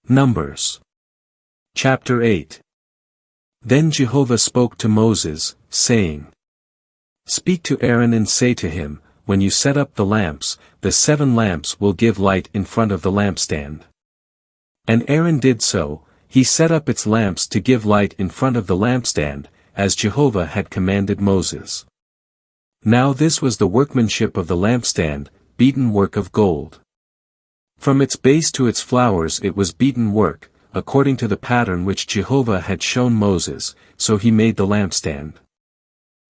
Numbers. Chapter 8. Then Jehovah spoke to Moses, saying, Speak to Aaron and say to him, When you set up the lamps, the 7 lamps will give light in front of the lampstand. And Aaron did so, he set up its lamps to give light in front of the lampstand, as Jehovah had commanded Moses. Now this was the workmanship of the lampstand, beaten work of gold. From its base to its flowers it was beaten work, according to the pattern which Jehovah had shown Moses, so he made the lampstand.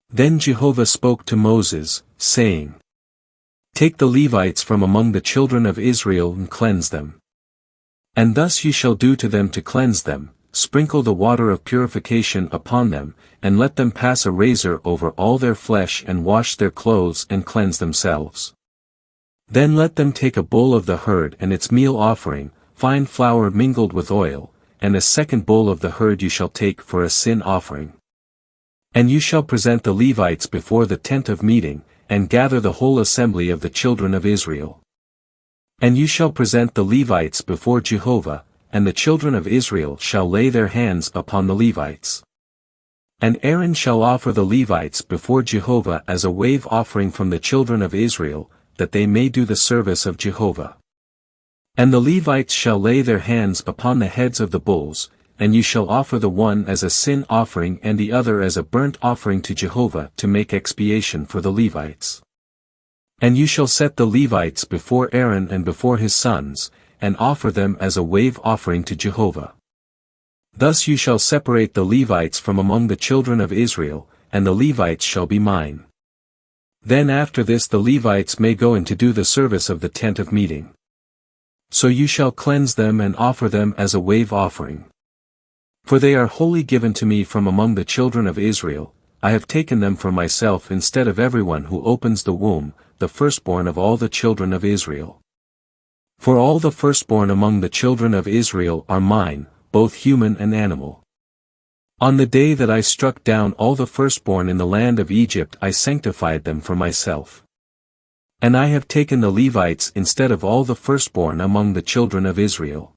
Then Jehovah spoke to Moses, saying, Take the Levites from among the children of Israel and cleanse them. And thus you shall do to them to cleanse them, sprinkle the water of purification upon them, and let them pass a razor over all their flesh and wash their clothes and cleanse themselves. Then let them take a bull of the herd and its meal offering, fine flour mingled with oil, and a second bull of the herd you shall take for a sin offering. And you shall present the Levites before the tent of meeting, and gather the whole assembly of the children of Israel. And you shall present the Levites before Jehovah, and the children of Israel shall lay their hands upon the Levites. And Aaron shall offer the Levites before Jehovah as a wave offering from the children of Israel, that they may do the service of Jehovah. And the Levites shall lay their hands upon the heads of the bulls, and you shall offer the one as a sin offering and the other as a burnt offering to Jehovah to make expiation for the Levites. And you shall set the Levites before Aaron and before his sons, and offer them as a wave offering to Jehovah. Thus you shall separate the Levites from among the children of Israel, and the Levites shall be mine. Then after this the Levites may go in to do the service of the tent of meeting. So you shall cleanse them and offer them as a wave offering. For they are wholly given to me from among the children of Israel, I have taken them for myself instead of everyone who opens the womb, the firstborn of all the children of Israel. For all the firstborn among the children of Israel are mine, both human and animal. On the day that I struck down all the firstborn in the land of Egypt I sanctified them for myself. And I have taken the Levites instead of all the firstborn among the children of Israel.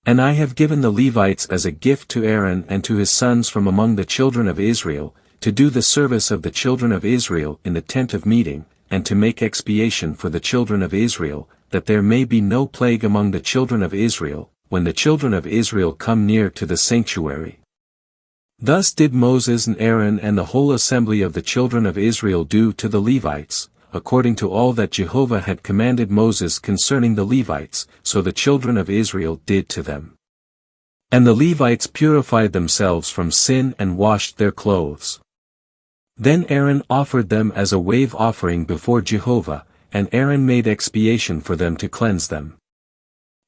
And I have given the Levites as a gift to Aaron and to his sons from among the children of Israel, to do the service of the children of Israel in the tent of meeting, and to make expiation for the children of Israel, that there may be no plague among the children of Israel, when the children of Israel come near to the sanctuary. Thus did Moses and Aaron and the whole assembly of the children of Israel do to the Levites, according to all that Jehovah had commanded Moses concerning the Levites, so the children of Israel did to them. And the Levites purified themselves from sin and washed their clothes. Then Aaron offered them as a wave offering before Jehovah, and Aaron made expiation for them to cleanse them.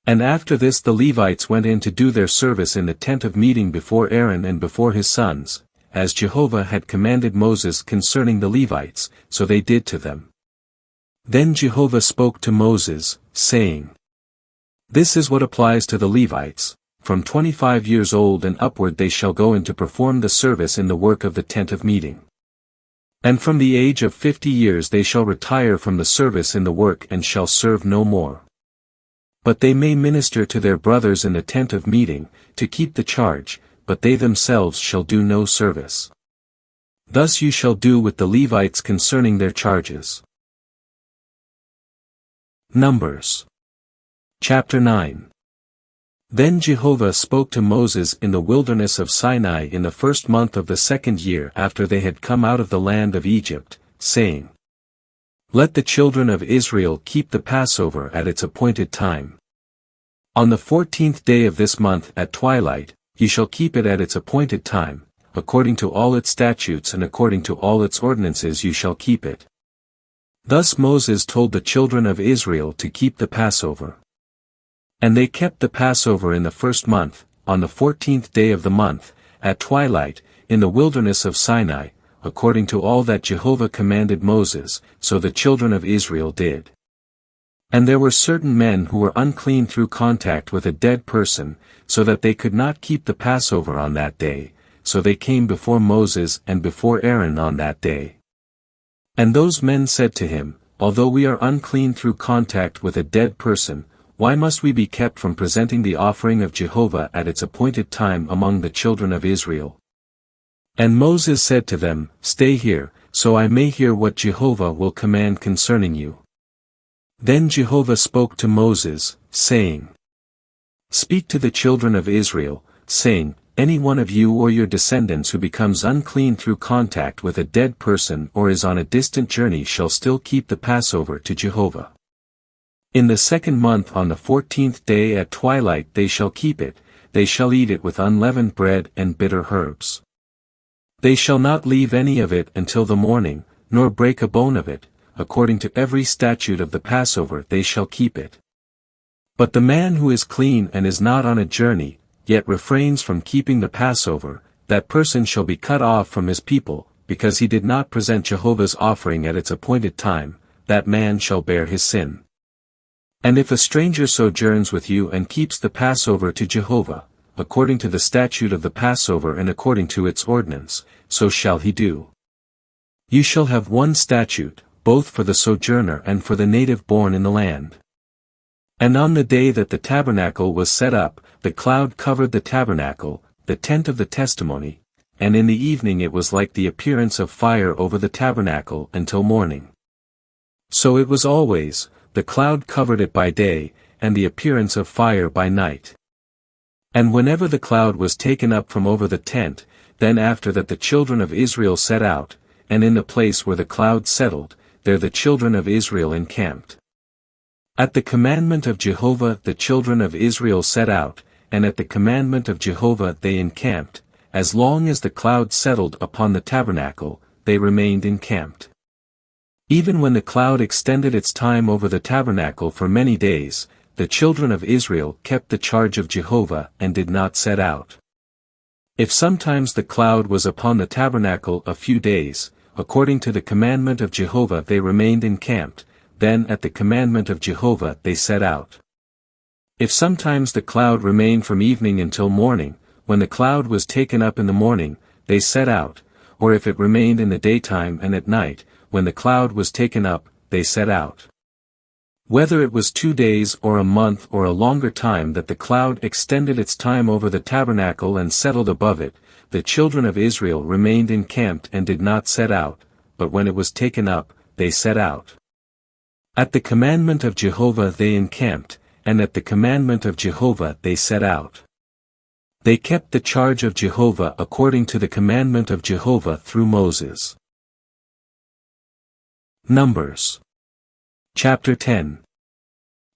And after this the Levites went in to do their service in the tent of meeting before Aaron and before his sons, as Jehovah had commanded Moses concerning the Levites, so they did to them. Then Jehovah spoke to Moses, saying, This is what applies to the Levites, from 25 years old and upward they shall go in to perform the service in the work of the tent of meeting. And from the age of 50 years they shall retire from the service in the work and shall serve no more. But they may minister to their brothers in the tent of meeting, to keep the charge, but they themselves shall do no service. Thus you shall do with the Levites concerning their charges. Numbers. Chapter 9. Then Jehovah spoke to Moses in the wilderness of Sinai in the 1st month of the 2nd year after they had come out of the land of Egypt, saying, Let the children of Israel keep the Passover at its appointed time. On the 14th day of this month at twilight, ye shall keep it at its appointed time, according to all its statutes and according to all its ordinances you shall keep it. Thus Moses told the children of Israel to keep the Passover. And they kept the Passover in the 1st month, on the 14th day of the month, at twilight, in the wilderness of Sinai, according to all that Jehovah commanded Moses, so the children of Israel did. And there were certain men who were unclean through contact with a dead person, so that they could not keep the Passover on that day, so they came before Moses and before Aaron on that day. And those men said to him, Although we are unclean through contact with a dead person, why must we be kept from presenting the offering of Jehovah at its appointed time among the children of Israel? And Moses said to them, Stay here, so I may hear what Jehovah will command concerning you. Then Jehovah spoke to Moses, saying, Speak to the children of Israel, saying, Any one of you or your descendants who becomes unclean through contact with a dead person or is on a distant journey shall still keep the Passover to Jehovah. In the 2nd month on the 14th day at twilight they shall keep it, they shall eat it with unleavened bread and bitter herbs. They shall not leave any of it until the morning, nor break a bone of it, according to every statute of the Passover they shall keep it. But the man who is clean and is not on a journey, yet refrains from keeping the Passover, that person shall be cut off from his people, because he did not present Jehovah's offering at its appointed time, that man shall bear his sin. And if a stranger sojourns with you and keeps the Passover to Jehovah, according to the statute of the Passover and according to its ordinance, so shall he do. You shall have one statute, both for the sojourner and for the native born in the land. And on the day that the tabernacle was set up, the cloud covered the tabernacle, the tent of the testimony, and in the evening it was like the appearance of fire over the tabernacle until morning. So it was always, the cloud covered it by day, and the appearance of fire by night. And whenever the cloud was taken up from over the tent, then after that the children of Israel set out, and in the place where the cloud settled, there the children of Israel encamped. At the commandment of Jehovah the children of Israel set out, and at the commandment of Jehovah they encamped, as long as the cloud settled upon the tabernacle, they remained encamped. Even when the cloud extended its time over the tabernacle for many days, the children of Israel kept the charge of Jehovah and did not set out. If sometimes the cloud was upon the tabernacle a few days, according to the commandment of Jehovah they remained encamped, then at the commandment of Jehovah they set out. If sometimes the cloud remained from evening until morning, when the cloud was taken up in the morning, they set out, or if it remained in the daytime and at night, when the cloud was taken up, they set out. Whether it was 2 days or a month or a longer time that the cloud extended its time over the tabernacle and settled above it, the children of Israel remained encamped and did not set out, but when it was taken up, they set out. At the commandment of Jehovah they encamped, and at the commandment of Jehovah they set out. They kept the charge of Jehovah according to the commandment of Jehovah through Moses. Numbers. Chapter 10.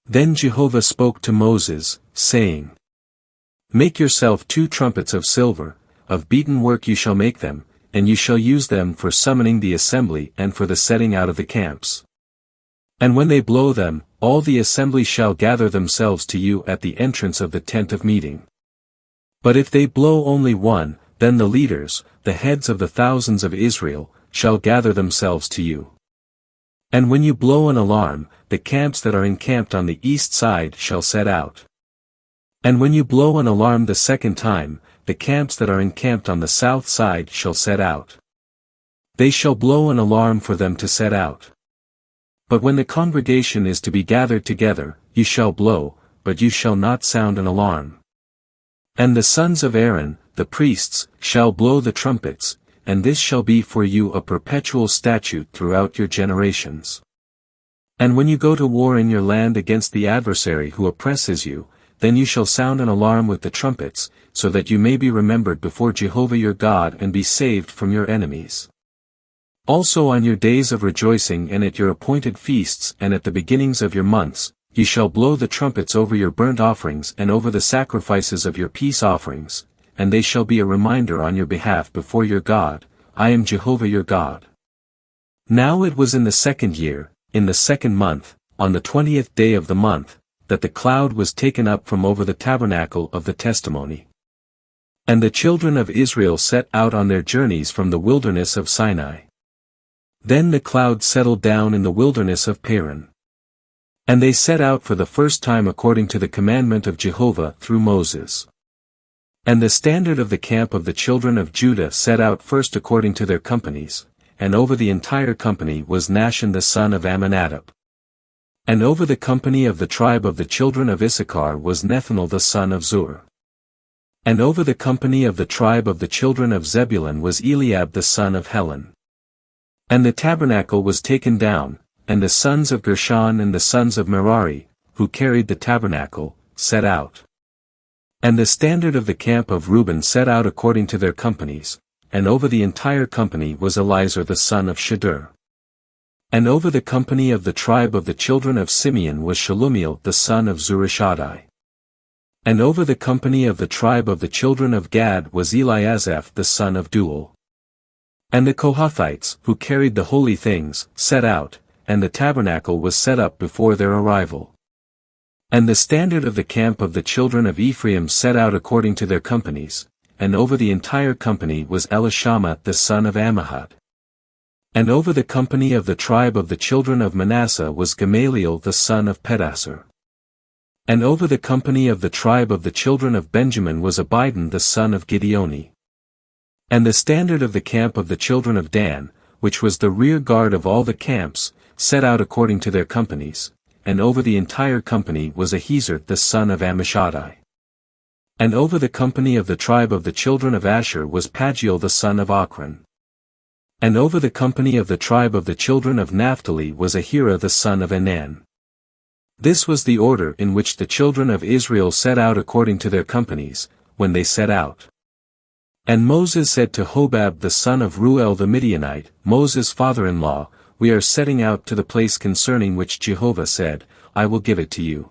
Then Jehovah spoke to Moses, saying, Make yourself 2 trumpets of silver, of beaten work you shall make them, and you shall use them for summoning the assembly and for the setting out of the camps. And when they blow them, all the assembly shall gather themselves to you at the entrance of the tent of meeting. But if they blow only one, then the leaders, the heads of the thousands of Israel, shall gather themselves to you. And when you blow an alarm, the camps that are encamped on the east side shall set out. And when you blow an alarm the 2nd time, the camps that are encamped on the south side shall set out. They shall blow an alarm for them to set out. But when the congregation is to be gathered together, you shall blow, but you shall not sound an alarm. And the sons of Aaron, the priests, shall blow the trumpets, and this shall be for you a perpetual statute throughout your generations. And when you go to war in your land against the adversary who oppresses you, then you shall sound an alarm with the trumpets, so that you may be remembered before Jehovah your God and be saved from your enemies. Also on your days of rejoicing and at your appointed feasts and at the beginnings of your months, you shall blow the trumpets over your burnt offerings and over the sacrifices of your peace offerings, and they shall be a reminder on your behalf before your God. I am Jehovah your God. Now it was in the 2nd year, in the 2nd month, on the 20th day of the month, that the cloud was taken up from over the tabernacle of the testimony. And the children of Israel set out on their journeys from the wilderness of Sinai. Then the cloud settled down in the wilderness of Paran. And they set out for the first time according to the commandment of Jehovah through Moses. And the standard of the camp of the children of Judah set out first according to their companies, and over the entire company was Nahshon the son of Amminadab. And over the company of the tribe of the children of Issachar was Nethanel the son of Zur. And over the company of the tribe of the children of Zebulun was Eliab the son of Helon. And the tabernacle was taken down, and the sons of Gershon and the sons of Merari, who carried the tabernacle, set out. And the standard of the camp of Reuben set out according to their companies, and over the entire company was Elizur the son of Shedeur. And over the company of the tribe of the children of Simeon was Shelumiel the son of Zurishaddai. And over the company of the tribe of the children of Gad was Eliasaph the son of Deuel. And the Kohathites, who carried the holy things, set out, and the tabernacle was set up before their arrival. And the standard of the camp of the children of Ephraim set out according to their companies, and over the entire company was Elishama the son of Ammihud. And over the company of the tribe of the children of Manasseh was Gamaliel the son of Pedasur. And over the company of the tribe of the children of Benjamin was Abidan the son of Gideoni. And the standard of the camp of the children of Dan, which was the rear guard of all the camps, set out according to their companies, and over the entire company was Ahiezer the son of Ammishaddai. And over the company of the tribe of the children of Asher was Pagiel the son of Ochran. And over the company of the tribe of the children of Naphtali was Ahira the son of Enan. This was the order in which the children of Israel set out according to their companies, when they set out. And Moses said to Hobab the son of Ruel the Midianite, Moses' father-in-law, we are setting out to the place concerning which Jehovah said, I will give it to you.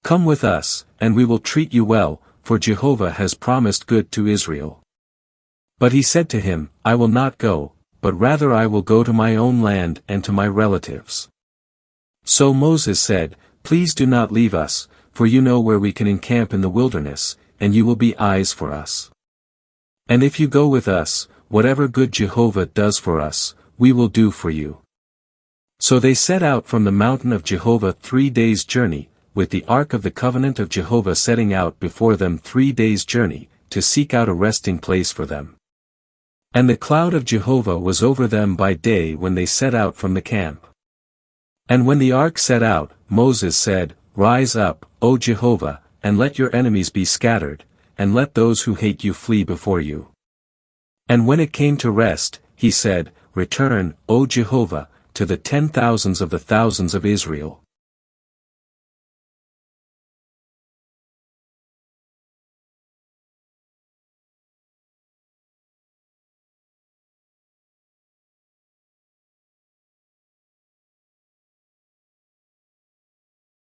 Come with us, and we will treat you well, for Jehovah has promised good to Israel. But he said to him, I will not go, but rather I will go to my own land and to my relatives. So Moses said, Please do not leave us, for you know where we can encamp in the wilderness, and you will be eyes for us. And if you go with us, whatever good Jehovah does for us, we will do for you. So they set out from the mountain of Jehovah 3 days' journey, with the ark of the covenant of Jehovah setting out before them 3 days' journey, to seek out a resting place for them. And the cloud of Jehovah was over them by day when they set out from the camp. And when the ark set out, Moses said, Rise up, O Jehovah, and let your enemies be scattered, and let those who hate you flee before you. And when it came to rest, he said, Return, O Jehovah, to the 10,000s of the thousands of Israel.